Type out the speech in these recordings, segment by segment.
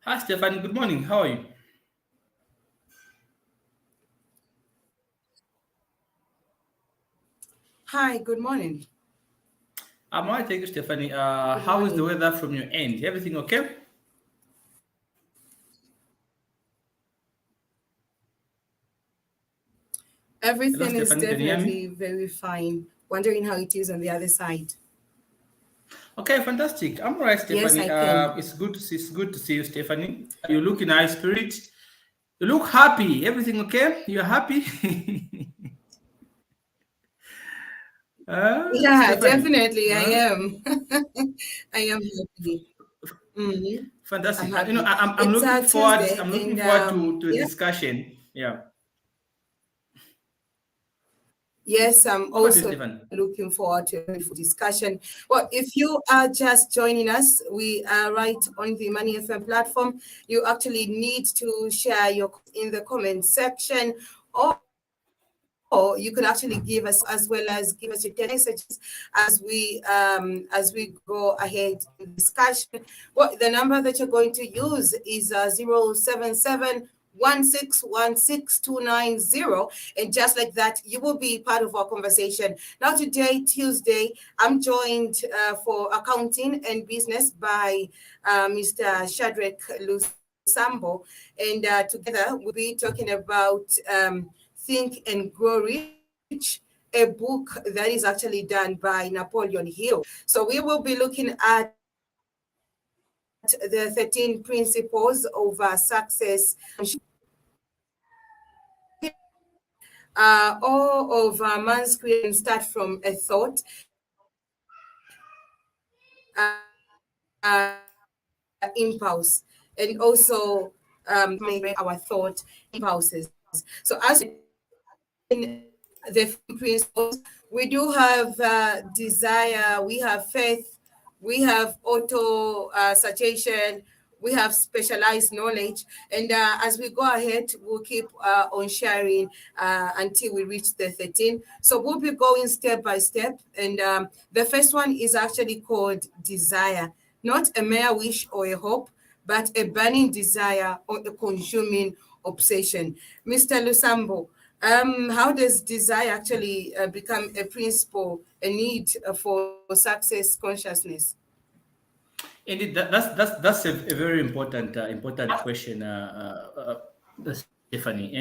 Hi, Stephanie. Good morning. How are you? Hi, good morning. I'm all right. Thank you, Stephanie. Good How is the morning. weather from your end? Everything okay? Hello, Everything is Stephanie. Can you hear me? definitely very fine. Wondering how it is on the other side. Okay, fantastic. I'm all right, Yes, Stephanie. I can. It's good to see you, Stephanie. You look in high spirit. You look happy. Everything okay? You're happy? Yeah, Stephanie. definitely, I Huh? am. I am happy. hmm I'm Fantastic. happy. I'm It's looking forward. Tuesday, I'm looking and forward to a yeah, discussion. Yeah. yes, I'm Over to you, also Stephanie. looking forward to a beautiful discussion. Well, if you are just joining us, we are right on the Money FM platform. You actually need to share your in the comment section, or you can actually give us as well as give us your messages as we go ahead in the discussion. Well, the number that you're going to use is 077 and just like that you will be part of our conversation. Now today, Tuesday, I'm joined for accounting and business by Mr. Shadrach Lusambo, and together we'll be talking about Think and Grow Rich, a book that is actually done by Napoleon Hill. So we will be looking at the 13 principles of success. All of man's creation start from a thought, impulse, and also make our thought impulses. So as in the 15 principles, we do have desire, we have faith, we have auto suggestion, we have specialized knowledge. And as we go ahead, we'll keep on sharing until we reach the 13. So we'll be going step by step. And the first one is actually called desire, not a mere wish or a hope, but a burning desire or a consuming obsession. Mr. Lusambo, how does desire actually become a principle, a need for success consciousness? Indeed, that's a very important question, Stephanie.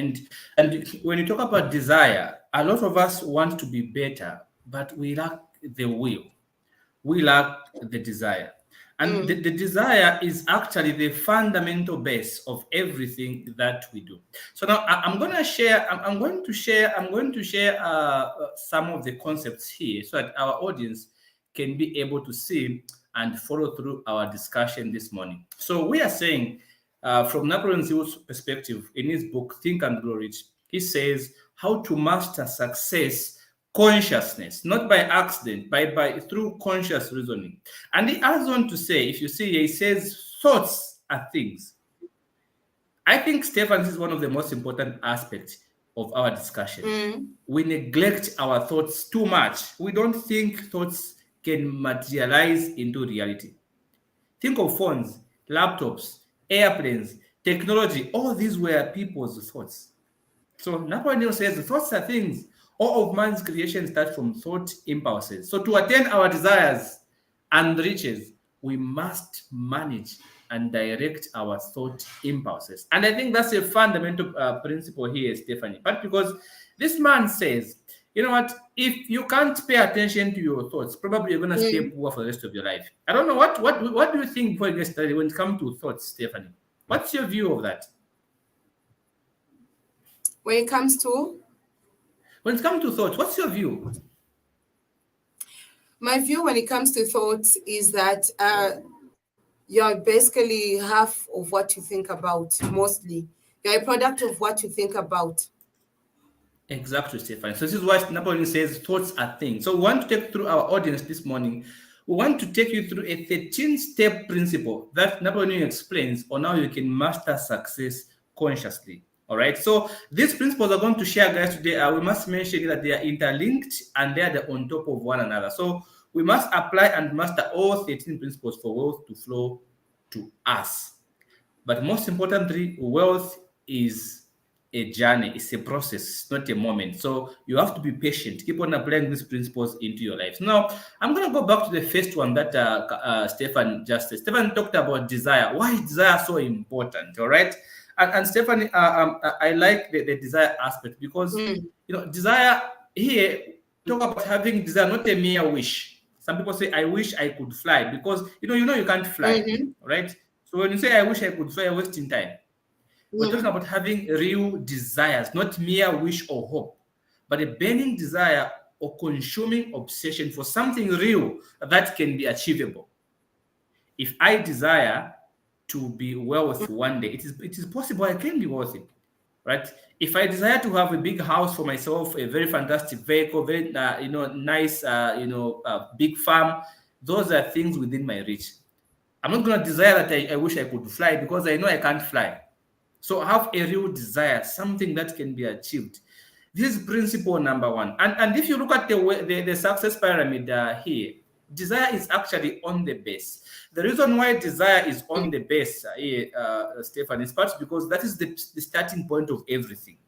And when you talk about desire, a lot of us want to be better, but we lack the will. We lack the desire. And the Mm, desire is actually the fundamental base of everything that we do. So now I'm going to share. I'm going to share some of the concepts here, so that our audience can be able to see and follow through our discussion this morning. So we are saying, from Napoleon Hill's perspective, in his book Think and Grow Rich, he says how to master success consciousness, not by accident, by through conscious reasoning. And he adds on to say, if you see, he says thoughts are things. I think, Stefan, this is one of the most important aspects of our discussion. mm, We neglect our thoughts too much. We don't think thoughts can materialize into reality. Think of phones, laptops, airplanes, technology. All these were people's thoughts. So Napoleon says the thoughts are things. All of man's creation starts from thought impulses. So to attain our desires and riches, we must manage and direct our thought impulses. And I think that's a fundamental principle here, Stephanie. But because this man says, you know what, if you can't pay attention to your thoughts, probably you're gonna stay mm. poor for the rest of your life. I don't know what do you think before you get started when it comes to thoughts, Stephanie? What's your view of that? When it comes to When it comes to thoughts, what's your view? my view, when it comes to thoughts, is that you're basically half of what you think about, mostly. You're a product of what you think about. Exactly, Stefan. So this is why Napoleon says thoughts are things. So we want to take through our audience this morning. We want to take you through a 13-step principle that Napoleon explains on how you can master success consciously. All right. So these principles are going to share, guys, today. We must mention that they are interlinked and they are on top of one another. So we must apply and master all 13 principles for wealth to flow to us. But most importantly, wealth is a journey, it's a process, not a moment. So you have to be patient, keep on applying these principles into your life. Now, I'm going to go back to the first one that Stefan just said. Stefan talked about desire. Why is desire so important? All right. And Stefan, I like the desire aspect because, desire here, talk about having desire, not a mere wish. Some people say, I wish I could fly because, you can't fly, right? So when you say, I wish I could fly, you're wasting time. We're talking about having real desires, not mere wish or hope, but a burning desire or consuming obsession for something real that can be achievable. If I desire to be wealthy one day, it is possible I can be wealthy, right? If I desire to have a big house for myself, a very fantastic vehicle, very nice, big farm, those are things within my reach. I'm not going to desire that I wish I could fly because I know I can't fly. So have a real desire, something that can be achieved. This is principle number one. And if you look at the success pyramid here, desire is actually on the base. The reason why desire is on the base, Stefan, is partly because that is the starting point of everything.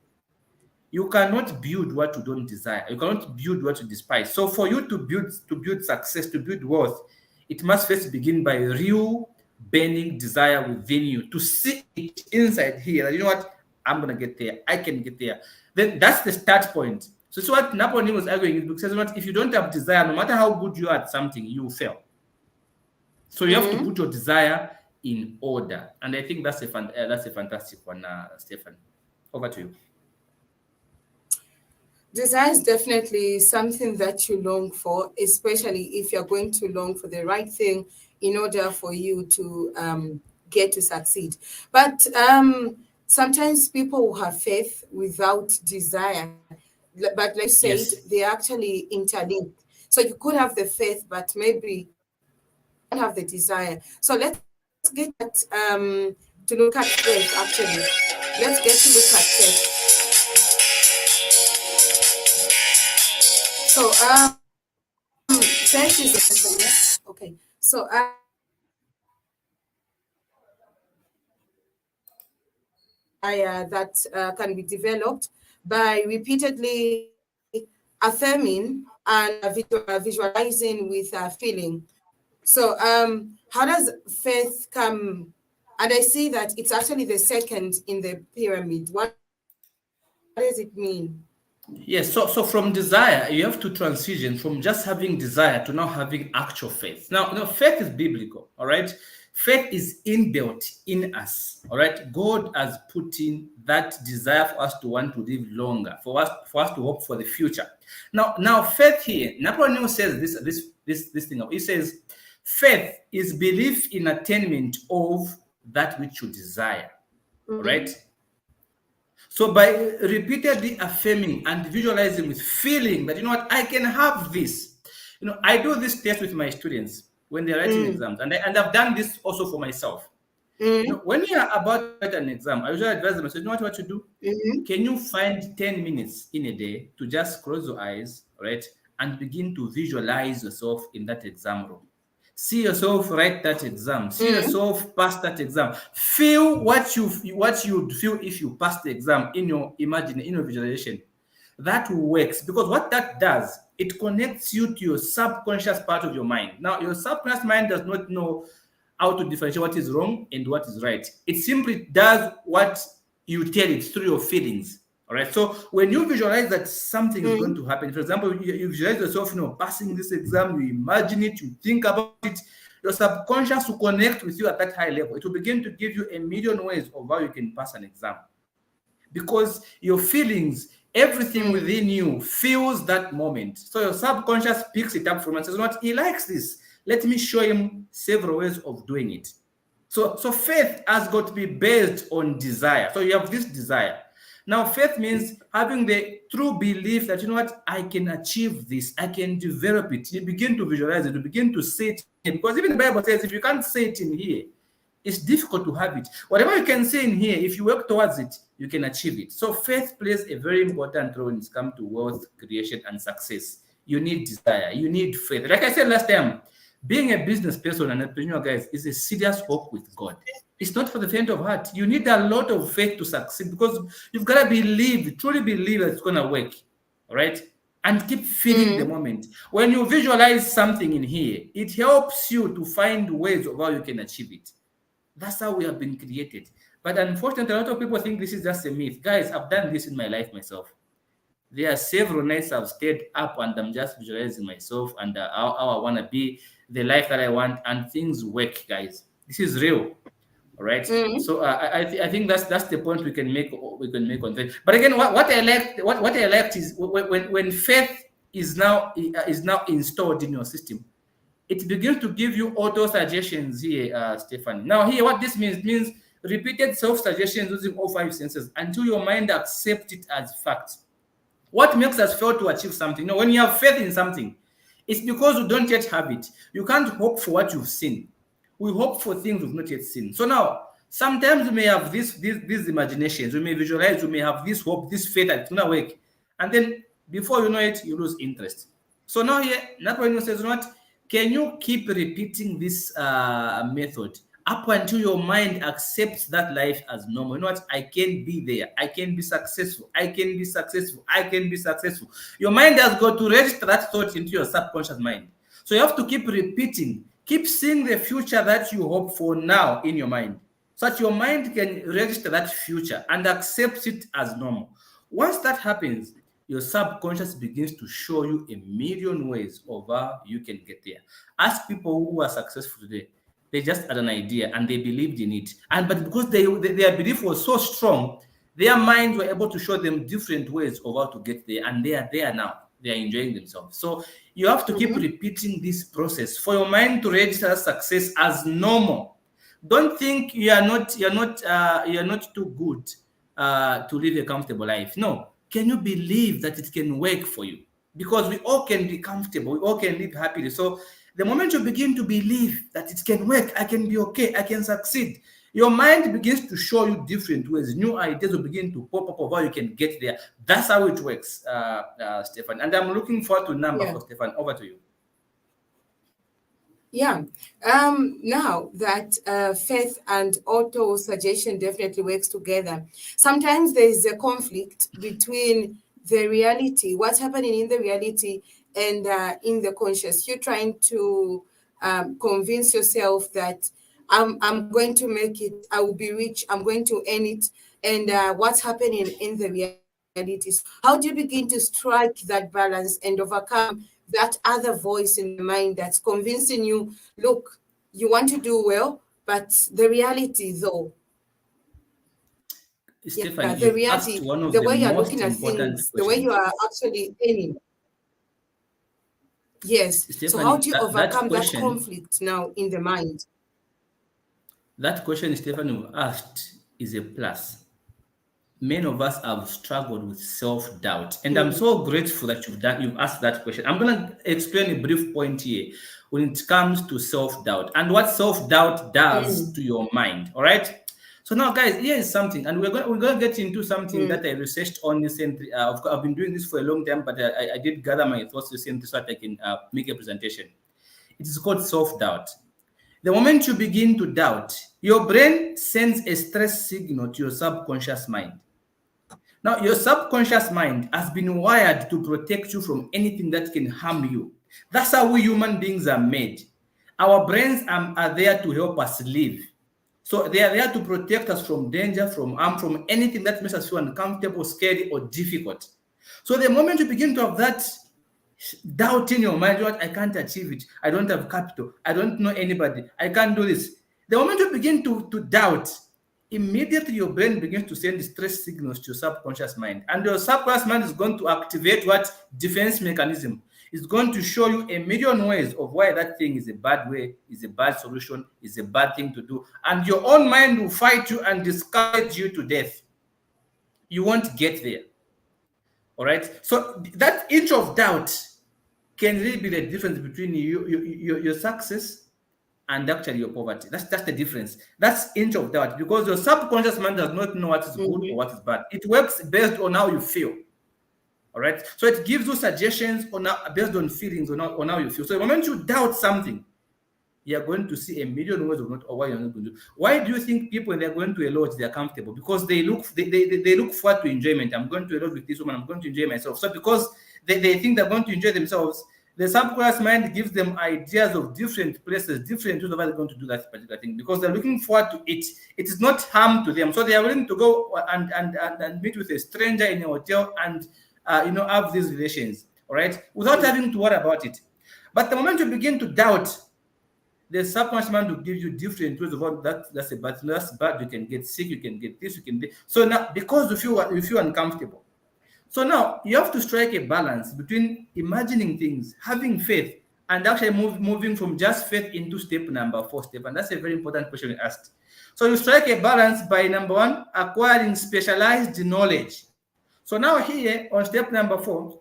You cannot build what you don't desire. You cannot build what you despise. So for you to build success, to build wealth, it must first begin by real burning desire within you to see it inside here. That, you know what? I'm gonna get there. I can get there. Then that's the start point. So it's what Napoleon was arguing. Because if you don't have desire, no matter how good you are at something, you will fail. So you have to put your desire in order, and I think that's a fantastic one, Stefan. Over to you. Desire is definitely something that you long for, especially if you're going to long for the right thing in order for you to get to succeed. But sometimes people will have faith without desire. But like you said, they actually interlinked. So you could have the faith, but maybe don't have the desire. So let's get at, to look at faith, actually. Let's get to look at faith. So, faith is okay. So, that can be developed by repeatedly affirming and visualizing with feeling. So, how does faith come? And I see that it's actually the second in the pyramid. What does it mean? Yes, so from desire, you have to transition from just having desire to now having actual faith. Now, faith is biblical, all right? Faith is inbuilt in us, all right? God has put in that desire for us to want to live longer, for us to hope for the future. Now, faith here, Napoleon Hill says this thing. He says, faith is belief in attainment of that which you desire, all right? So by repeatedly affirming and visualizing with feeling that, you know what, I can have this. I do this test with my students when they're writing exams. And I've done this also for myself. When you are about to write an exam, I usually advise them, I say, you know what you do? Can you find 10 minutes in a day to just close your eyes, right, and begin to visualize yourself in that exam room? See yourself write that exam. See yourself pass that exam. Feel what you'd feel if you pass the exam in your visualization. That works because what that does, it connects you to your subconscious part of your mind. Now, your subconscious mind does not know how to differentiate what is wrong and what is right. It simply does what you tell it through your feelings. All right. So when you visualize that something is going to happen, for example, you visualize yourself, passing this exam, you imagine it, you think about it, your subconscious will connect with you at that high level. It will begin to give you a million ways of how you can pass an exam. Because your feelings, everything within you feels that moment. So your subconscious picks it up from and says, what, he likes this. Let me show him several ways of doing it. So faith has got to be based on desire. So you have this desire. Now, faith means having the true belief that, you know what, I can achieve this, I can develop it. You begin to visualize it, you begin to say it. Because even the Bible says, if you can't say it in here, it's difficult to have it. Whatever you can say in here, if you work towards it, you can achieve it. So faith plays a very important role when it comes to wealth creation and success. You need desire, you need faith. Like I said last time, Being a business person and entrepreneur, guys, is a serious walk with God. It's not for the faint of heart. You need a lot of faith to succeed because you've got to believe, truly believe that it's going to work. All right. And keep feeling the moment. When you visualize something in here, it helps you to find ways of how you can achieve it. That's how we have been created. But unfortunately, a lot of people think this is just a myth. Guys, I've done this in my life myself. There are several nights I've stayed up and I'm just visualizing myself and how I want to be, the life that I want, and things work, guys. This is real. All right. So I think that's the point we can make on that. But again, what I liked is when faith is now installed in your system, it begins to give you auto suggestions here, Stephanie. Now here, what this means repeated self suggestions using all five senses until your mind accepts it as fact. What makes us fail to achieve something? When you have faith in something, it's because you don't yet have it. You can't hope for what you've seen. We hope for things we've not yet seen. So now, sometimes we may have these imaginations, we may visualize, we may have this hope, this faith that it's going to work. And then before you know it, you lose interest. So now here, Napoleon says, can you keep repeating this method up until your mind accepts that life as normal? I can be there. I can be successful. I can be successful. I can be successful. Your mind has got to register that thought into your subconscious mind. So you have to keep repeating. Keep seeing the future that you hope for now in your mind, so that your mind can register that future and accept it as normal. Once that happens, your subconscious begins to show you a million ways of how you can get there. Ask people who are successful today. They just had an idea and they believed in it. But because their belief was so strong, their minds were able to show them different ways of how to get there. And they are there now. They are enjoying themselves. So you have to keep repeating this process for your mind to register success as normal. Don't think you're not too good to live a comfortable life. No. Can you believe that it can work for you? Because we all can be comfortable. We all can live happily. So the moment you begin to believe that it can work, I can be okay, I can succeed, your mind begins to show you different ways. New ideas will begin to pop up of how you can get there. That's how it works, Stefan. And I'm looking forward to number for Stefan. Over to you. Yeah. Now that faith and auto suggestion definitely works together, sometimes there is a conflict between the reality, what's happening in the reality, and in the conscious. You're trying to convince yourself that I'm going to make it, I will be rich, I'm going to earn it, and what's happening in the reality. So how do you begin to strike that balance and overcome that other voice in the mind that's convincing you, look, you want to do well, but the reality though, Stefan, the reality, the way you're looking at things, the way you are actually aiming. Yes. Stefan, so how do you overcome that conflict now in the mind? That question Stefan you asked is a plus. Many of us have struggled with self-doubt, and I'm so grateful that you've asked that question. I'm going to explain a brief point here when it comes to self-doubt and what self-doubt does to your mind. All right. So now, guys, here is something, and we're going to get into something that I researched on recently. I've been doing this for a long time, but I did gather my thoughts recently so that I can make a presentation. It is called self-doubt. The moment you begin to doubt, your brain sends a stress signal to your subconscious mind. Now, your subconscious mind has been wired to protect you from anything that can harm you. That's how we human beings are made. Our brains are there to help us live. So they are there to protect us from danger, from harm, from anything that makes us feel uncomfortable, scary, or difficult. So the moment you begin to have that doubt in your mind, I can't achieve it, I don't have capital, I don't know anybody, I can't do this. The moment you begin to doubt, immediately your brain begins to send stress signals to your subconscious mind. And your subconscious mind is going to activate what? Defense mechanism. It's going to show you a million ways of why that thing is a bad way, is a bad solution, is a bad thing to do. And your own mind will fight you and discourage you to death. You won't get there. All right? So that inch of doubt can really be the difference between your success and actually your poverty. That's the difference. That's inch of doubt, because your subconscious mind does not know what is good or what is bad. It works based on how you feel. All right. So it gives you suggestions based on feelings on how you feel. So the moment you doubt something, you're going to see a million ways of not or why you're not going to do. Why do you think people when they're going to a lodge they're comfortable? Because they look forward to enjoyment. I'm going to a lodge with this woman, I'm going to enjoy myself. So because they think they're going to enjoy themselves, the subconscious mind gives them ideas of different places, different ways of how they're going to do that particular thing because they're looking forward to it. It is not harm to them. So they are willing to go and meet with a stranger in a hotel and have these relations, all right, without having to worry about it. But the moment you begin to doubt, the subconscious mind will give you different ways of what that's a bad, that's bad. You can get sick, you can get this, you can get. So now, because you feel uncomfortable. So now you have to strike a balance between imagining things, having faith, and actually moving from just faith into step number 4 step. And that's a very important question you asked. So you strike a balance by number 1, acquiring specialized knowledge. So now here on step number 4,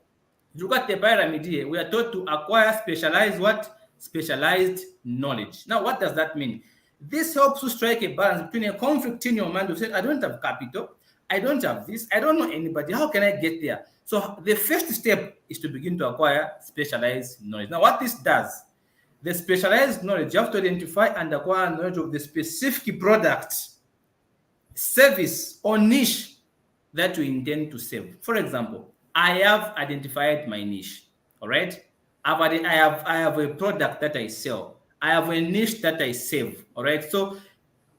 look at the pyramid here. We are taught to acquire specialized what? Specialized knowledge. Now, what does that mean? This helps you strike a balance between a conflict in your mind of saying, I don't have capital, I don't have this, I don't know anybody. How can I get there? So the first step is to begin to acquire specialized knowledge. Now, what this does, the specialized knowledge, you have to identify and acquire knowledge of the specific product, service, or niche that you intend to sell. For example, I have identified my niche. All right. I have a product that I sell. I have a niche that I save. All right. So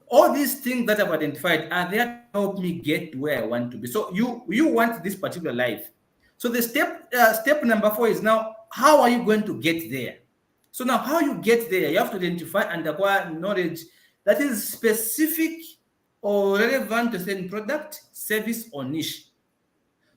all these things that I've identified are there to help me get where I want to be. So you want this particular life. So the step number 4 is now, how are you going to get there? So now how you get there, you have to identify and acquire knowledge that is specific or relevant to a certain product, service, or niche.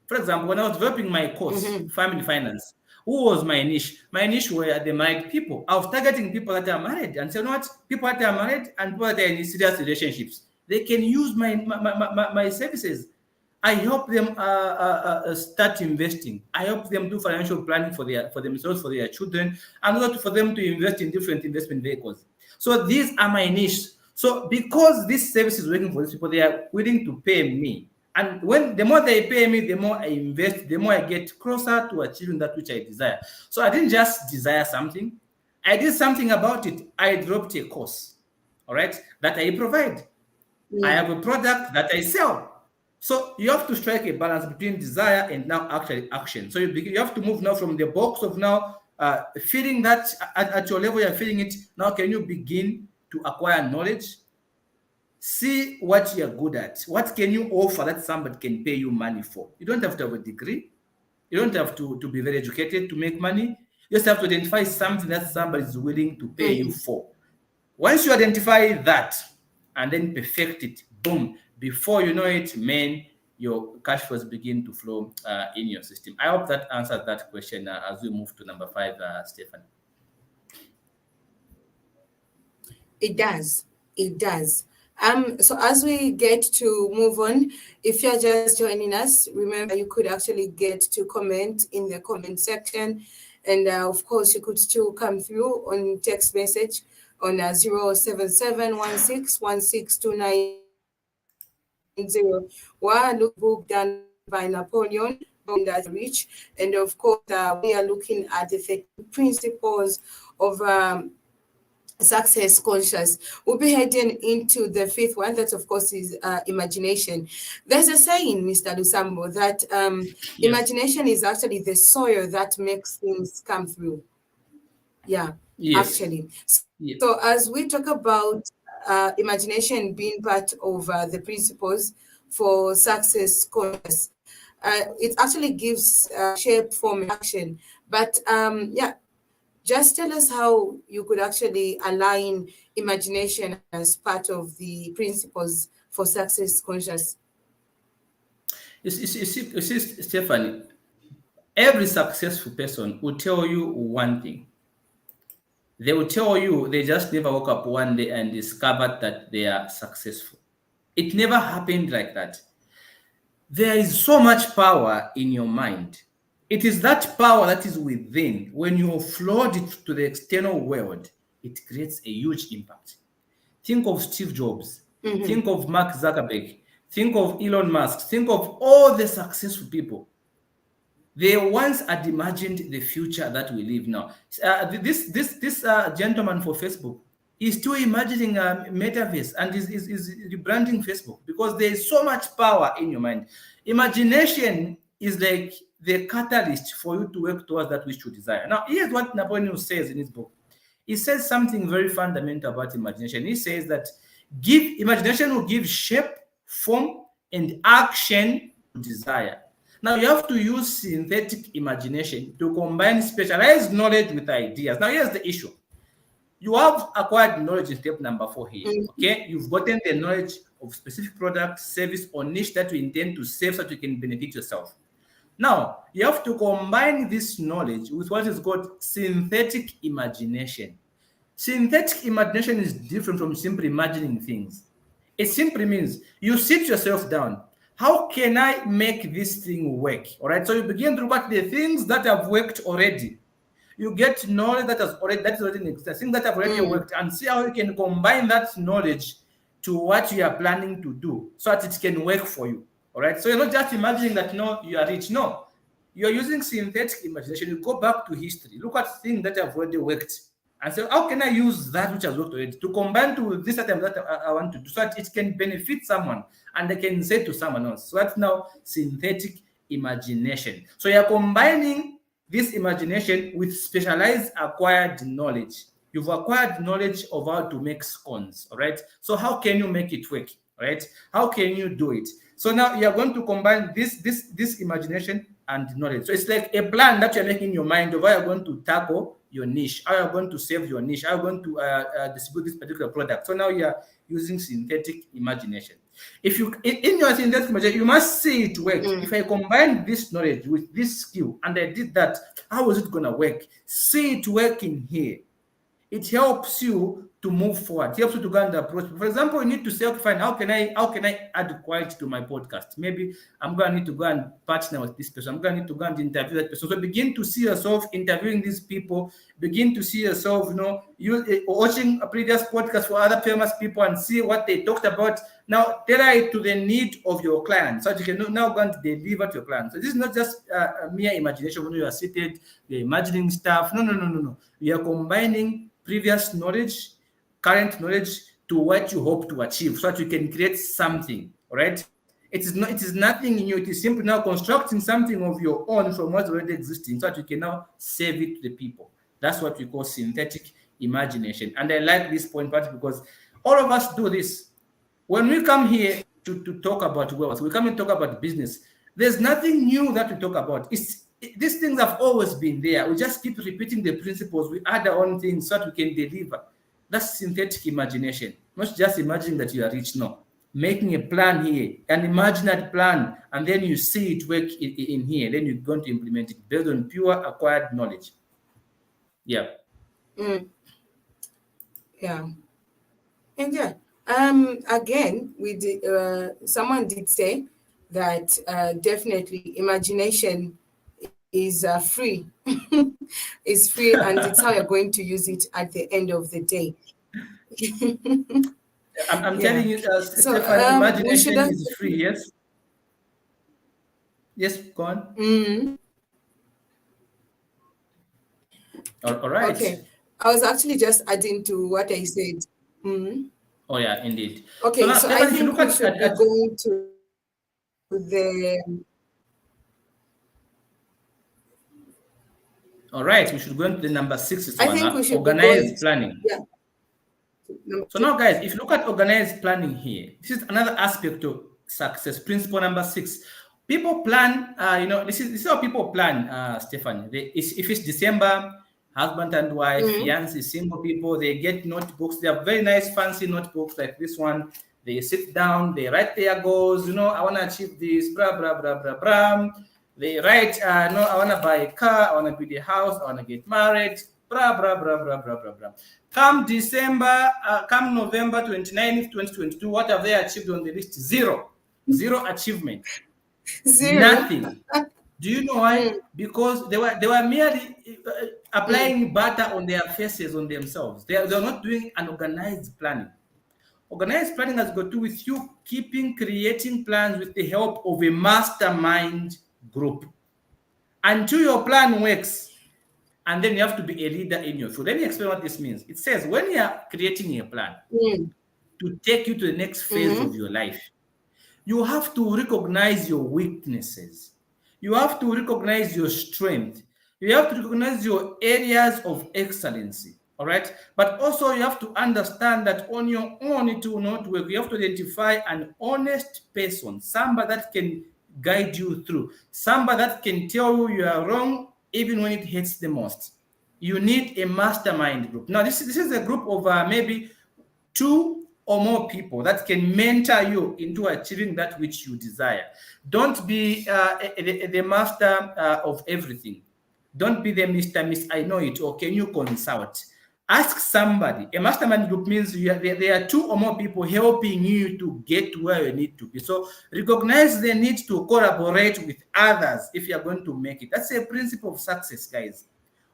For example, when I was developing my course, Family Finance, who was my niche? My niche were the married people. I was targeting people that are married and say, you know what? People that are married and people that are in serious relationships, they can use my services. I help them start investing. I help them do financial planning for themselves, for their children, and also for them to invest in different investment vehicles. So these are my niche. So because this service is working for these people, they are willing to pay me. And the more they pay me, the more I invest, the more I get closer to achieving that which I desire. So I didn't just desire something. I did something about it. I dropped a course, all right, that I provide. I have a product that I sell. So you have to strike a balance between desire and now actually action. So you have to move now from the box of now feeling that at your level you're feeling it. Now can you begin to acquire knowledge? See what you're good at. What can you offer that somebody can pay you money for? You don't have to have a degree. You don't have to be very educated to make money. You just have to identify something that somebody is willing to pay you for. Once you identify that and then perfect it, boom, before you know it, man, your cash flows begin to flow in your system. I hope that answers that question as we move to number 5, Stephanie. It does. It does. So as we get to move on, if you're just joining us, remember you could actually get to comment in the comment section. And of course, you could still come through on text message on 07716162990. Look book done by Napoleon that reach. And of course, we are looking at the 13 principles of success conscious. We'll be heading into the 5th one. That, of course, is imagination. There's a saying, Mr. Lusambo, that imagination is actually the soil that makes things come through. Yeah, actually. So as we talk about imagination being part of the principles for success conscious, it actually gives shape, form, and action. But just tell us how you could actually align imagination as part of the principles for success conscious. You see, Stephanie, every successful person will tell you one thing. They will tell you they just never woke up one day and discovered that they are successful. It never happened like that. There is so much power in your mind. It is that power that is within. When you offload it to the external world, it creates a huge impact. Think of Steve Jobs. Think of Mark Zuckerberg. Think of Elon Musk. Think of all the successful people. They once had imagined the future that we live now. This gentleman for Facebook, is still imagining a metaverse and is rebranding Facebook because there is so much power in your mind. Imagination is like the catalyst for you to work towards that which you desire. Now, here's what Napoleon Hill says in his book. He says something very fundamental about imagination. He says that imagination will give shape, form, and action to desire. Now you have to use synthetic imagination to combine specialized knowledge with ideas. Now here's the issue. You have acquired knowledge in step number 4 here. Okay, you've gotten the knowledge of specific product, service, or niche that you intend to save so that you can benefit yourself. Now you have to combine this knowledge with what is called synthetic imagination. Synthetic imagination is different from simply imagining things. It simply means you sit yourself down. How can I make this thing work? All right. So you begin to look at the things that have worked already. You get knowledge that is already in existence, things that have already worked, and see how you can combine that knowledge to what you are planning to do so that it can work for you. All right. So you're not just imagining that you are rich. No, you're using synthetic imagination. You go back to history, look at things that have already worked, and say, how can I use that which has worked already to combine to this item that I want to do so that it can benefit someone and they can say to someone else. So that's now synthetic imagination. So you're combining this imagination with specialized acquired knowledge. You've acquired knowledge of how to make scones, all right? So how can you make it work, all right? How can you do it? So now you're going to combine this imagination and knowledge. So it's like a plan that you're making in your mind of how you're going to tackle your niche, how you're going to save your niche, how you're going to distribute this particular product. So now you're using synthetic imagination. If you in your synthetic imagination, you must see it work. If I combine this knowledge with this skill and I did that, how is it gonna work? See it working here. It helps you to move forward. It helps you to go and approach. For example, you need to say, okay, fine, how can I add quality to my podcast? Maybe I'm going to need to go and partner with this person. I'm going to need to go and interview that person. So begin to see yourself interviewing these people. Begin to see yourself, you watching a previous podcast for other famous people and see what they talked about. Now, tailor it to the need of your client so that you can now go and deliver to your client. So this is not just a mere imagination when you are seated, you're imagining stuff. No. We are combining previous knowledge, current knowledge to what you hope to achieve so that you can create something. All right. It is nothing new. It is simply now constructing something of your own from what's already existing so that you can now save it to the people. That's what we call synthetic imagination. And I like this point part because all of us do this. When we come here to talk about wealth, we come and talk about business. There's nothing new that we talk about. These things have always been there. We just keep repeating the principles. We add our own things so that we can deliver. That's synthetic imagination. Not just imagining that you are rich, no. Making a plan here and imagine that plan, and then you see it work in here. Then you're going to implement it based on pure acquired knowledge. Yeah. Yeah. And yeah, again, we did. Someone did say that definitely imagination is free. It's free, and it's how you're going to use it at the end of the day. I'm telling you, Stefan, imagination is free. Yes. Yes, go on. All right. Okay. I was actually just adding to what I said. Oh yeah, indeed. Okay, so I think we should be going to the. All right, we should go into the number 6. I think we should organize planning. Yeah. So now, guys, if you look at organized planning here, this is another aspect of success. Principle number 6. People plan. This is how people plan, Stefan. If it's December, husband and wife, fiancé, single people, they get notebooks. They have very nice, fancy notebooks like this one. They sit down, they write their goals. I want to achieve this, blah, blah, blah, blah, blah. They write, I want to buy a car, I want to build a house, I want to get married, blah, blah, blah, blah, blah, blah, blah. Come November 29th, 2022, what have they achieved on the list? Zero achievement. Zero. Nothing. Do you know why? Because they were merely applying butter on their faces, on themselves. They are not doing an organized planning. Organized planning has got to do with you creating plans with the help of a mastermind group. Until your plan works, and then you have to be a leader in your field. Let me explain what this means. It says when you are creating a plan Mm. to take you to the next phase of Mm-hmm. your life, you have to recognize your weaknesses. You have to recognize your strength. You have to recognize your areas of excellency. All right. But also, you have to understand that on your own, it will not work. You have to identify an honest person, somebody that can guide you through, somebody that can tell you you are wrong even when it hurts the most. You need a mastermind group. Now, this is a group of maybe two or more people that can mentor you into achieving that which you desire. Don't be the master of everything. Don't be the Mr. Miss I know it, or can you consult? Ask somebody. A mastermind group means there are two or more people helping you to get to where you need to be. So recognize the need to collaborate with others if you're going to make it. That's a principle of success, guys.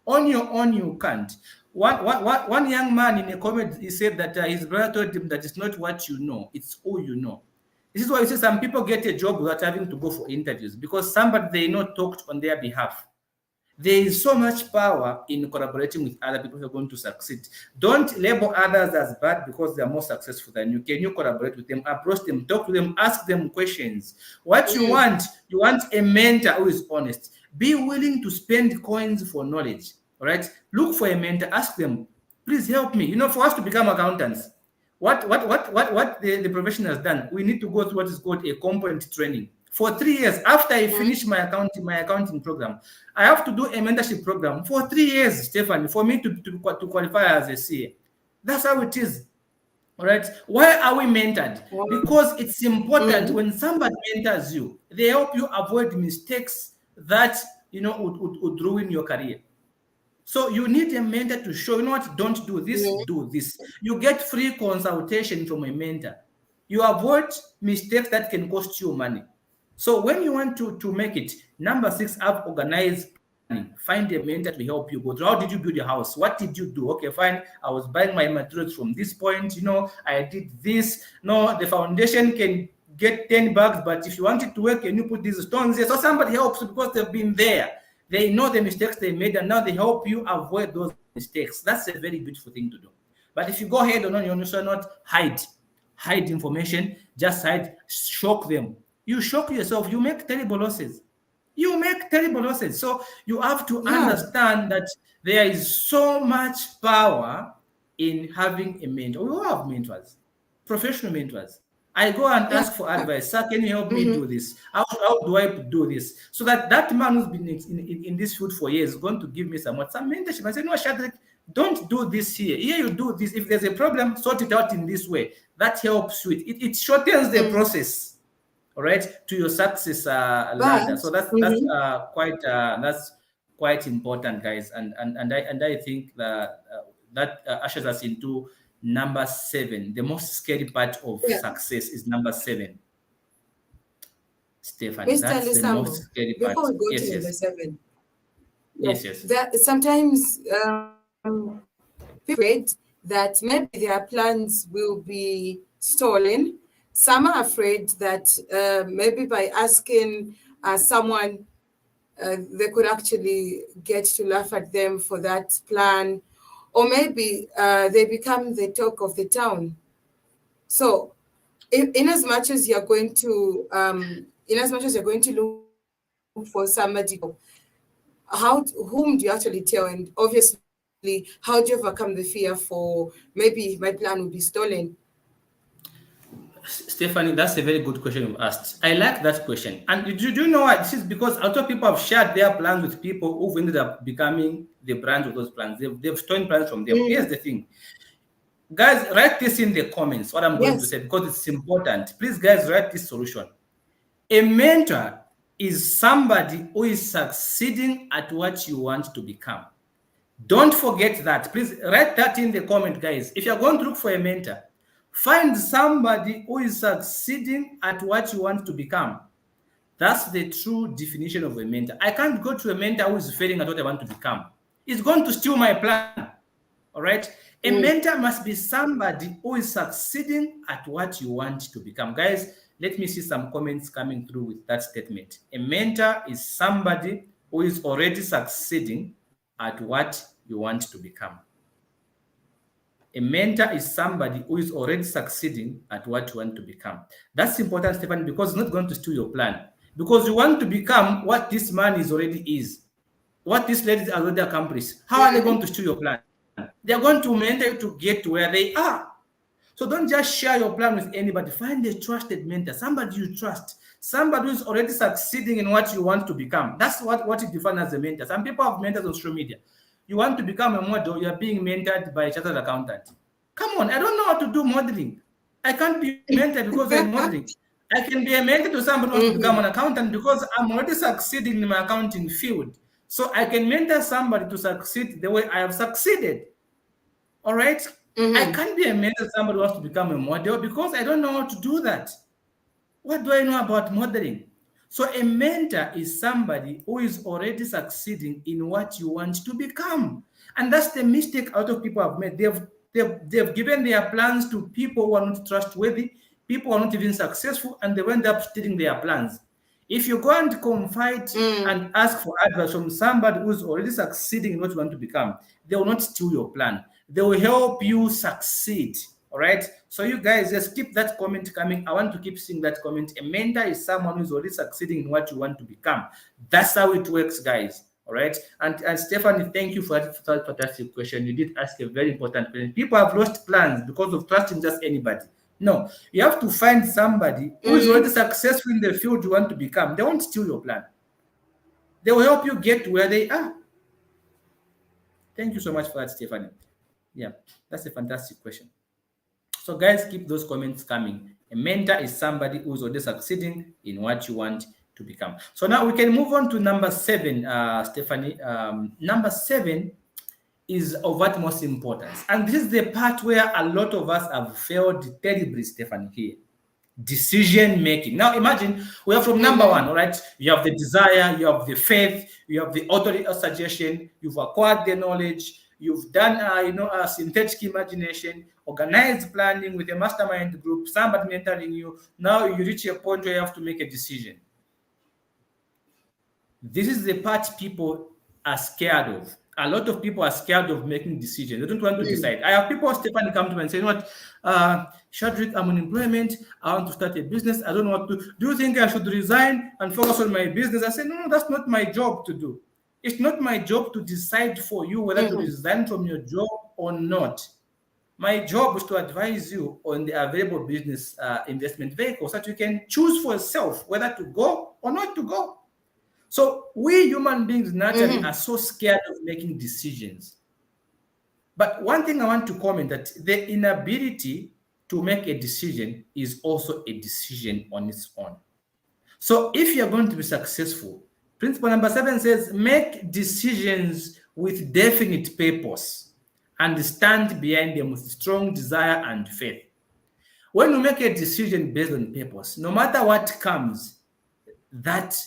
On your own, you can't. One young man in a comment, he said that his brother told him that it's not what you know, it's who you know. This is why you say some people get a job without having to go for interviews because somebody they know talked on their behalf. There is so much power in collaborating with other people who are going to succeed. Don't label others as bad because they are more successful than you. Can you collaborate with them, approach them, talk to them, ask them questions? What you want a mentor who is honest. Be willing to spend coins for knowledge. All right. Look for a mentor, ask them, please help me. For us to become accountants, what the profession has done, we need to go through what is called a component training. For 3 years, after I finish my accounting program, I have to do a mentorship program for 3 years, Stephanie, for me to qualify as a CA. That's how it is. All right. Why are we mentored? Wow. Because it's important when somebody mentors you, they help you avoid mistakes that would ruin your career. So you need a mentor to show, what, don't do this, do this. You get free consultation from a mentor. You avoid mistakes that can cost you money. So when you want to make it, number 6, have organized planning. Find a mentor to help you go through. How did you build your house? What did you do? Okay, fine. I was buying my materials from this point. I did this. No, the foundation can get 10 bucks, but if you want it to work, can you put these stones there? So somebody helps you because they've been there. They know the mistakes they made, and now they help you avoid those mistakes. That's a very beautiful thing to do. But if you go ahead on your own, you should not hide information, just hide, shock them. You shock yourself, you make terrible losses. So you have to understand that there is so much power in having a mentor. We all have mentors, professional mentors. I go and ask for advice. Sir, can you help me do this? How do I do this? So that man who's been in this field for years is going to give me some mentorship. I say, no, Shadrach, don't do this here. Here you do this. If there's a problem, sort it out in this way. That helps you. It shortens the process, all right, to your success ladder. So that's quite important, guys. And I think that ushers us into number 7. The most scary part of success is number 7. Stephanie, Mr. that's the Lusambo, most scary part. before we go Yes, to number yes. 7, Yes. that sometimes people afraid that maybe their plans will be stolen. Some are afraid that maybe by asking someone, they could actually get to laugh at them for that plan, or maybe they become the talk of the town. So, in as much as you're going to look for somebody, whom do you actually tell? And obviously, how do you overcome the fear for maybe my plan will be stolen? Stephanie, that's a very good question you've asked. I like that question. And do you know why? This is because a lot of people have shared their plans with people who've ended up becoming the branch of those plans. They've stolen plans from them. Here's the thing. Guys, write this in the comments, what I'm going to say, because it's important. Please, guys, write this solution. A mentor is somebody who is succeeding at what you want to become. Don't forget that. Please write that in the comment, guys. If you're going to look for a mentor, find somebody who is succeeding at what you want to become. That's the true definition of a mentor. I can't go to a mentor who is failing at what I want to become. It's going to steal my plan. All right? A mentor must be somebody who is succeeding at what you want to become. Guys, let me see some comments coming through with that statement. A mentor is somebody who is already succeeding at what you want to become. A mentor is somebody who is already succeeding at what you want to become. That's important, Stefan, because it's not going to steal your plan. Because you want to become what this man is already is, what this lady has already accomplished. How are they going to steal your plan? They're going to mentor you to get to where they are. So don't just share your plan with anybody. Find a trusted mentor, somebody you trust, somebody who's already succeeding in what you want to become. That's what you define as a mentor. Some people have mentors on social media. You want to become a model, you're being mentored by a chartered accountant. Come on, I don't know how to do modeling. I can't be mentored because I'm modeling. I can be a mentor to somebody who wants to become an accountant because I'm already succeeding in my accounting field. So I can mentor somebody to succeed the way I have succeeded. All right? I can't be a mentor to somebody who wants to become a model because I don't know how to do that. What do I know about modeling? So a mentor is somebody who is already succeeding in what you want to become. And that's the mistake a lot of people have made. They've given their plans to people who are not trustworthy, people who are not even successful, and they end up stealing their plans. If you go and confide and ask for advice from somebody who's already succeeding in what you want to become, they will not steal your plan. They will help you succeed. All right. So you guys just keep that comment coming. I want to keep seeing that comment. A mentor is someone who's already succeeding in what you want to become. That's how it works, guys. All right. And Stephanie, thank you for that fantastic question. You did ask a very important question. People have lost plans because of trusting just anybody. No, you have to find somebody who is already successful in the field you want to become. They won't steal your plan. They will help you get to where they are. Thank you so much for that, Stephanie. Yeah, that's a fantastic question. So guys, keep those comments coming. A mentor is somebody who's already succeeding in what you want to become. So now we can move on to number 7, Stephanie. Number 7 is of utmost importance. And this is the part where a lot of us have failed terribly, Stephanie, here. Decision making. Now imagine we are from number 1, all right? You have the desire, you have the faith, you have the authority or suggestion, you've acquired the knowledge, you've done synthetic imagination, organized planning with a mastermind group, somebody mentoring you. Now you reach a point where you have to make a decision. This is the part people are scared of. A lot of people are scared of making decisions. They don't want to decide. I have people, Stephanie, come to me and say, you know what, Shadrick, I'm on employment. I want to start a business. I don't know what to do. Do you think I should resign and focus on my business? I said, no, that's not my job to do. It's not my job to decide for you whether to resign from your job or not. My job is to advise you on the available business investment vehicles so that you can choose for yourself whether to go or not to go. So we human beings naturally are so scared of making decisions. But one thing I want to comment that the inability to make a decision is also a decision on its own. So if you're going to be successful, principle number 7 says, make decisions with definite purpose and stand behind them with strong desire and faith. When you make a decision based on purpose, no matter what comes, that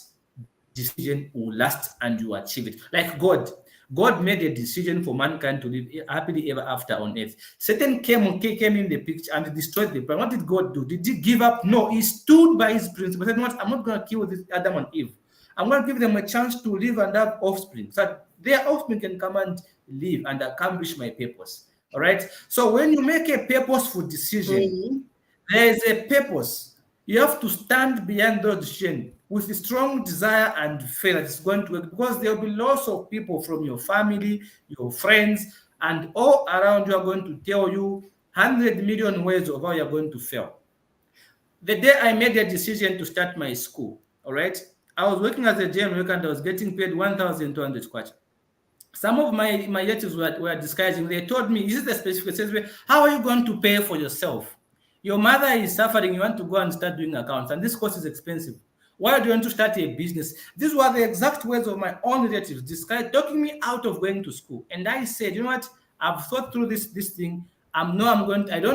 decision will last and you achieve it. Like God made a decision for mankind to live happily ever after on earth. Satan came in the picture and destroyed the plan. What did God do? Did he give up? No, he stood by his principle. He said, "What? I'm not going to kill this Adam and Eve. I'm going to give them a chance to live and have offspring, so that their offspring can come and live and accomplish my purpose." All right. So when you make a purposeful decision, there is a purpose. You have to stand behind those decisions with a strong desire and faith that it's going to work, because there will be lots of people from your family, your friends, and all around you are going to tell you 100 million ways of how you're going to fail. The day I made a decision to start my school, all right, I was working as a GM worker and I was getting paid 1,200 kwacha. Some of my relatives were disguising. They told me, this is the specific, how are you going to pay for yourself? Your mother is suffering. You want to go and start doing accounts, and this course is expensive. Why do you want to start a business? These were the exact words of my own relatives, talking me out of going to school. And I said, you know what? I've thought through this thing. I don't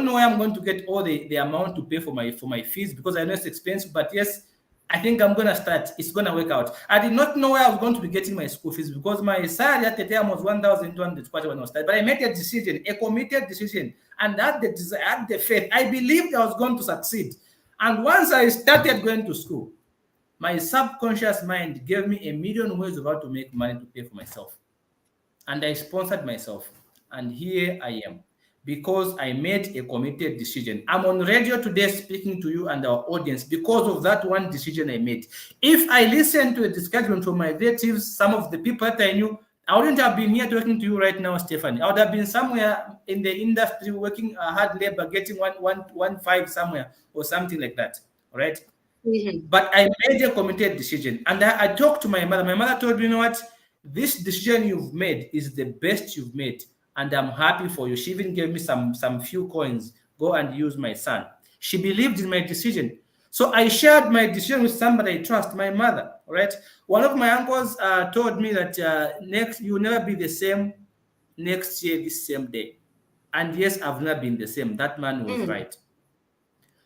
know where I'm going to get all the amount to pay for my fees, because I know it's expensive. But yes, I think I'm going to start. It's going to work out. I did not know where I was going to be getting my school fees, because my salary at the time was 1,200 when I was starting. But I made a decision, a committed decision, and I had the faith. I believed I was going to succeed. And once I started going to school, my subconscious mind gave me a million ways of how to make money to pay for myself. and I sponsored myself. And here I am because I made a committed decision. I'm on radio today speaking to you and our audience because of that one decision I made. If I listened to a discouragement from my relatives, some of the people that I knew, I wouldn't have been here talking to you right now, Stephanie. I would have been somewhere in the industry working hard labor, getting one five somewhere or something like that. All right. Mhm. But I made a committed decision, and I talked to my mother. My mother told me, you know what, this decision you've made is the best you've made, and I'm happy for you. She even gave me some few coins. Go and use, my son. She believed in my decision. So I shared my decision with somebody I trust, my mother. All right. One of my uncles told me that next you'll never be the same next year, this same day. And yes, I've never been the same. That man was Mm. right.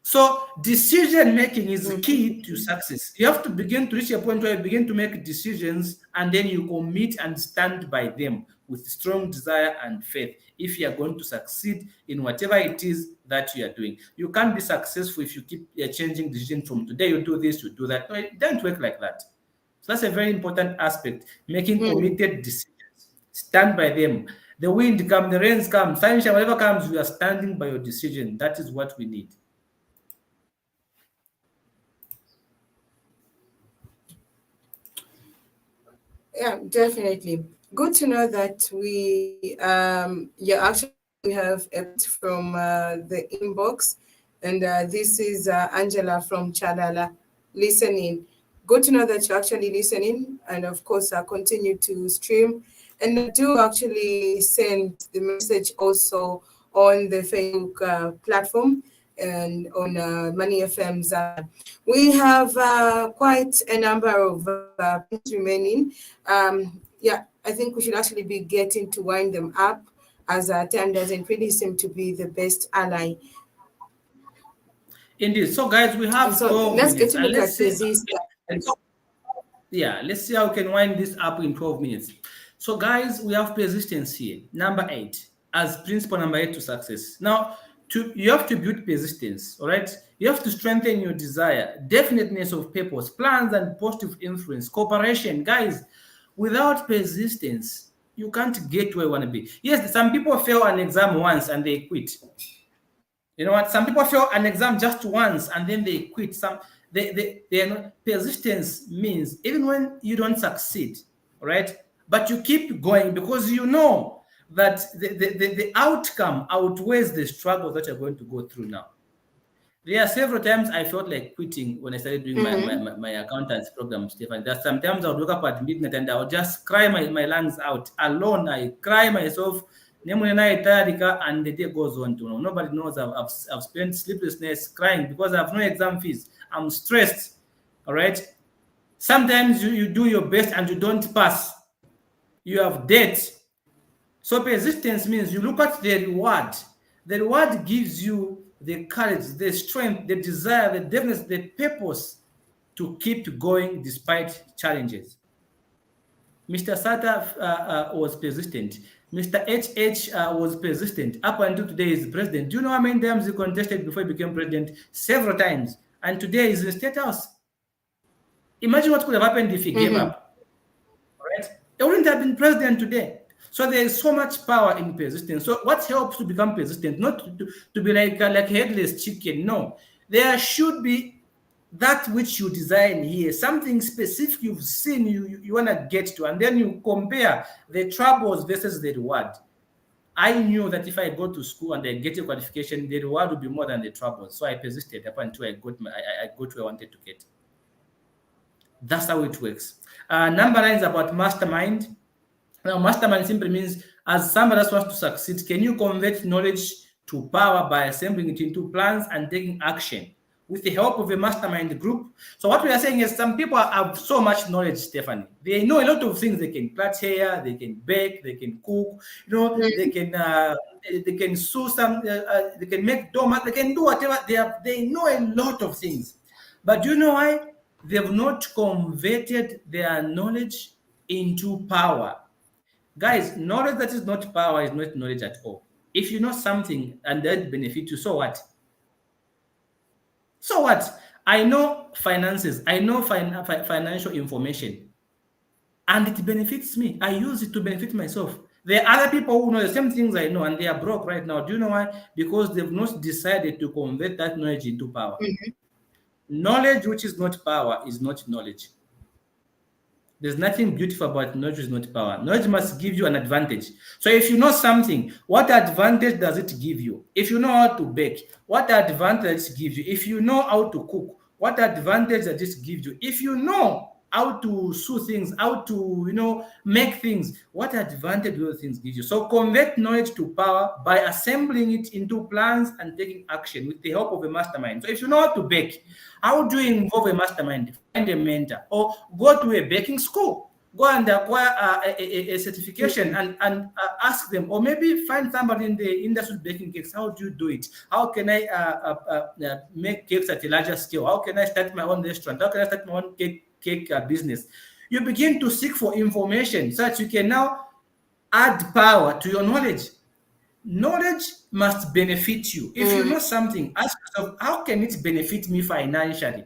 So decision making is key Mhm. to success. You have to begin to reach a point where you begin to make decisions and then you commit and stand by them with strong desire and faith if you are going to succeed in whatever it is that you are doing. You can't be successful if you keep changing decision from today you do this, you do that. No, it doesn't work like that. So that's a very important aspect, making Mm. committed decisions. Stand by them. The wind come, the rains come, sunshine, whatever comes, you are standing by your decision. That is what we need. Yeah, definitely. Good to know that yeah, actually we have a comment from the inbox, and this is Angela from Chalala listening. Good to know that you're actually listening, and of course, continue to stream. And do actually send the message also on the Facebook platform and on Money FM's. We have quite a number of pins remaining. Yeah, I think we should actually be getting to wind them up as time doesn't really seem to be the best ally. Indeed. So, guys, we And have so 12 let's get minutes, to and look let's at see. resistance. Yeah, let's see how we can wind this up in 12 minutes. So, guys, we have persistence here. Number 8, as principle number 8 to success. Now, you have to build persistence, all right? You have to strengthen your desire, definiteness of purpose, plans, and positive influence, cooperation. Guys, without persistence, you can't get where you want to be. Yes, some people fail an exam once and they quit. You know what? Some people fail an exam just once and then they quit. They are not. Persistence means even when you don't succeed, all right, but you keep going because you know that the outcome outweighs the struggle that you're going to go through now. There are several times I felt like quitting when I started doing Mm-hmm. my accountant's program, Stefan. There's sometimes I would wake up at midnight and I would just cry my lungs out alone. I cry myself. And the day goes on to nobody knows I've spent sleepless nights crying because I have no exam fees. I'm stressed. All right. Sometimes you do your best and you don't pass. You have debt. So persistence means you look at the reward. The reward gives you the courage, the strength, the desire, the deafness, the purpose to keep going despite challenges. Mr. Sata was persistent. Mr. HH was persistent. Up until today, he's president. Do you know how many times he contested before he became president? Several times. And today he's in the State House. Imagine what could have happened if he gave Mm-hmm. up. Right? They wouldn't have been president today. So there is so much power in persistence. So what helps to become persistent? Not to be like headless chicken. No. There should be that which you design here, something specific you've seen you want to get to, and then you compare the troubles versus the reward. I knew that if I go to school and I get a qualification, the reward would be more than the troubles. So I persisted up until I got where I wanted to get. That's how it works. Number 9 is about mastermind. Now, mastermind simply means as somebody else wants to succeed, can you convert knowledge to power by assembling it into plans and taking action with the help of a mastermind group? So what we are saying is some people have so much knowledge, Stephanie. They know a lot of things. They can plait hair, they can bake, they can cook, they can sew they can make donuts, they can do whatever. They know a lot of things. But do you know why? They've not converted their knowledge into power. Guys, knowledge that is not power is not knowledge at all. If you know something and that benefit you, so what? So what? I know finances, I know financial information, and it benefits me. I use it to benefit myself. There are other people who know the same things I know and they are broke right now. Do you know why? Because they've not decided to convert that knowledge into power. Knowledge which is not power is not knowledge. There's nothing beautiful about knowledge is not power. Knowledge must give you an advantage. So if you know something, what advantage does it give you? If you know how to bake, what advantage does it give you? If you know how to cook, what advantage does it give you? If you know how to sew things, how to make things, what advantage do those things give you? So convert knowledge to power by assembling it into plans and taking action with the help of a mastermind. So if you know how to bake, how do you involve a mastermind? Find a mentor or go to a baking school. Go and acquire a certification and ask them, or maybe find somebody in the industry of baking cakes. How do you do it? How can I make cakes at a larger scale? How can I start my own restaurant? How can I start my own cake business? You begin to seek for information so that you can now add power to your knowledge. Knowledge must benefit you. If you know something, ask yourself, how can it benefit me financially?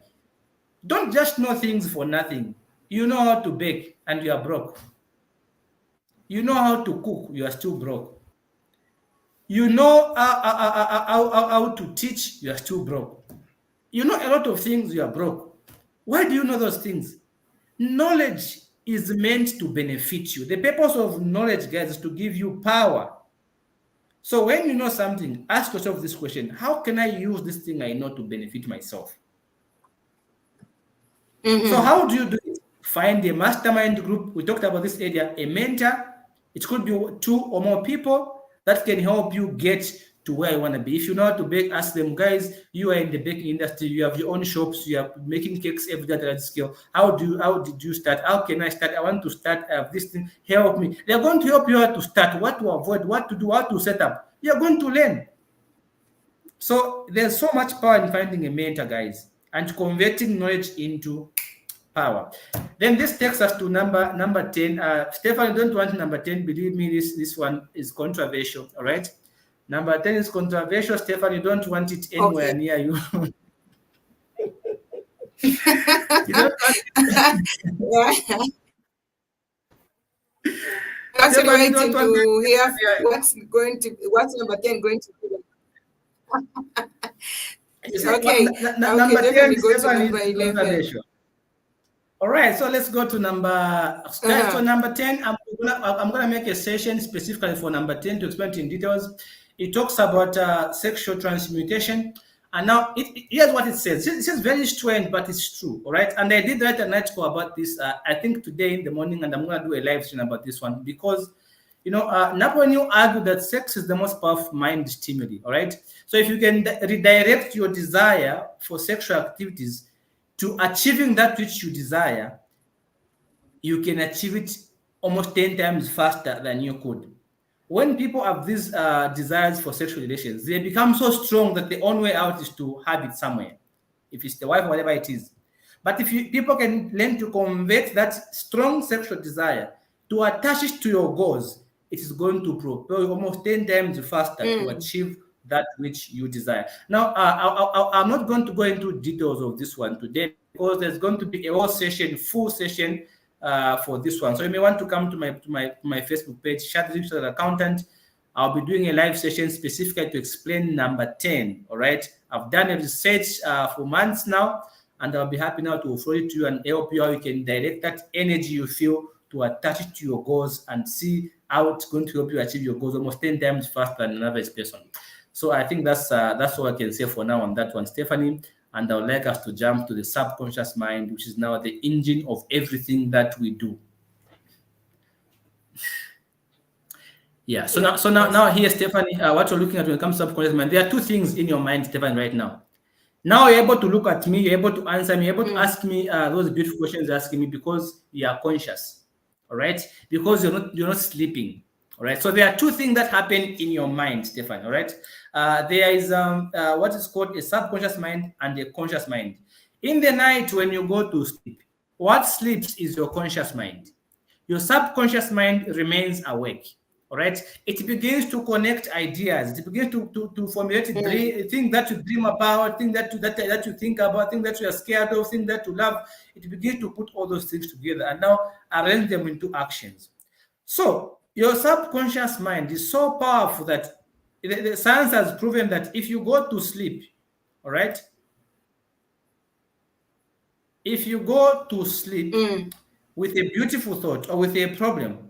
Don't just know things for nothing. You know how to bake and you are broke. You know how to cook, you are still broke. You know how to teach, you are still broke. You know a lot of things, you are broke. Why do you know those things? Knowledge is meant to benefit you. The purpose of knowledge, guys, is to give you power. So when you know something, ask yourself this question: how can I use this thing I know to benefit myself? So how do you do it? Find a mastermind group. We talked about this earlier, a mentor. It could be 2 or more people that can help you get to where you want to be. If you know how to bake, ask them, guys, you are in the baking industry, you have your own shops, you are making cakes every day at that scale. How did you start? How can I start? I want to start this thing. Help me. They're going to help you how to start, what to avoid, what to do, how to set up. You're going to learn. So there's so much power in finding a mentor, guys, and converting knowledge into power. Then this takes us to number 10. Stefan, don't want number 10. Believe me, this one is controversial. All right. Number 10 is controversial. Stefan, you don't want it anywhere near you. You don't want it. Actually waiting to hear what's number 10 going to be. Okay. Number 10 go to Stefan number 11. All right, so let's go to number. So number 10, I'm gonna make a session specifically for number 10 to explain it in details. It talks about sexual transmutation, and now here's what it says. It says very strange, but it's true. All right, and I did write an article about this. I think today in the morning, and I'm gonna do a live stream about this one because Napoleon Hill argued that sex is the most powerful mind stimuli. All right, so if you can redirect your desire for sexual activities to achieving that which you desire, you can achieve it almost 10 times faster than you could. When people have these desires for sexual relations, they become so strong that the only way out is to have it somewhere, if it's the wife, whatever it is. But if people can learn to convert that strong sexual desire to attach it to your goals, it is going to propel you almost 10 times faster to achieve that which you desire. Now, I'm not going to go into details of this one today because there's going to be a whole session, full session for this one. So you may want to come to my Facebook page, Chat Digital Accountant. I'll be doing a live session specifically to explain number 10. All right. I've done a research for months now, and I'll be happy now to offer it to you and help you how you can direct that energy you feel to attach it to your goals and see how it's going to help you achieve your goals almost 10 times faster than an average person. So I think that's all I can say for now on that one, Stephanie. And I would like us to jump to the subconscious mind, which is now the engine of everything that we do. Yeah. So now here, Stephanie, what you're looking at when it comes to subconscious mind, there are 2 things in your mind, Stephanie, right now. Now you're able to look at me, you're able to answer me, you're able to ask me those beautiful questions you're asking me because you are conscious. All right, because you're not sleeping. All right, so there are 2 things that happen in your mind, Stefan. All right, there is what is called a subconscious mind and a conscious mind. In the night when you go to sleep, what sleeps is your conscious mind. Your subconscious mind remains awake. All right, it begins to connect ideas. It begins to formulate things that you dream about, things that you think about, things that you are scared of, things that you love. It begins to put all those things together and now arrange them into actions. So your subconscious mind is so powerful that the science has proven that if you go to sleep, all right, if you go to sleep with a beautiful thought or with a problem,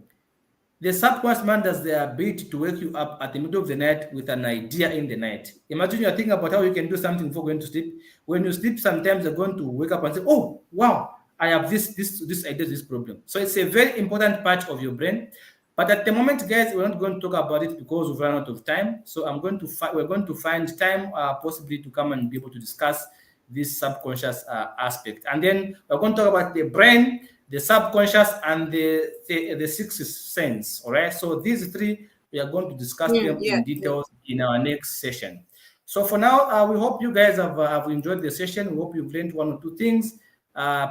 the subconscious mind has the ability to wake you up at the middle of the night with an idea in the night. Imagine you're thinking about how you can do something before going to sleep. When you sleep, sometimes you're going to wake up and say, "Oh, wow, I have this idea, this problem." So it's a very important part of your brain. But at the moment, guys, we're not going to talk about it because we've run out of time. So we're going to find time possibly to come and be able to discuss this subconscious aspect. And then we're going to talk about the brain, the subconscious, and the sixth sense. All right. So these three, we are going to discuss them Yeah. in details in our next session. So for now, we hope you guys have enjoyed the session. We hope you've learned one or two things.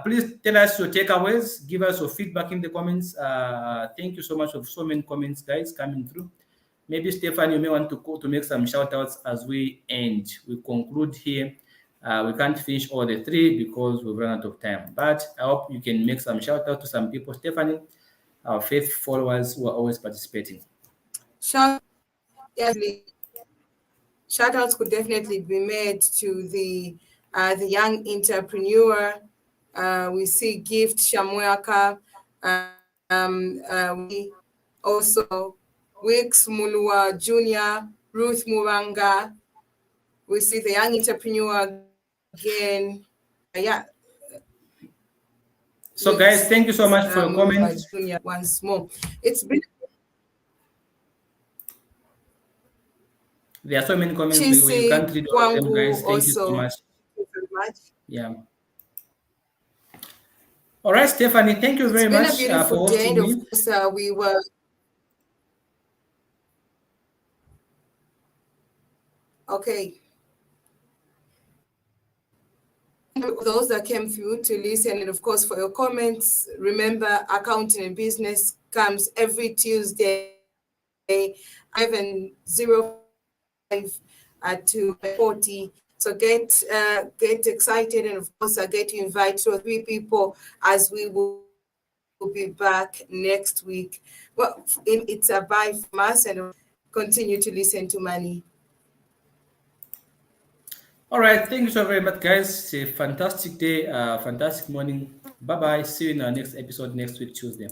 Please tell us your takeaways. Give us your feedback in the comments. Thank you so much for so many comments, guys, coming through. Maybe Stefan, you may want to make some shout outs as we end. We conclude here. We can't finish all the three because we've run out of time. But I hope you can make some shout out to some people. Stephanie, our faith followers who are always participating. Shout outs could definitely be made to the young entrepreneur. We see Gift Shamwaka. We also Wix Mulua Jr., Ruth Muranga. We see the young entrepreneur again. Yeah. So, guys, thank you so much for your comments. Junior once more. It's been. There are so many comments. We can't read all of them, guys. Thank you so much. Thank you very much. Yeah. All right, Stephanie, thank you very much for hosting me. Of course, we were. Okay. Those that came through to listen, and of course for your comments. Remember, Accounting and Business comes every Tuesday, 11:05 at 2:40. So get excited, and of course I get to invite 2 or 3 people as we will be back next week. Well, it's a bye from us, and continue to listen to Money. All right, thank you so very much, guys. It's a fantastic day, fantastic morning. Bye bye. See you in our next episode next week, Tuesday.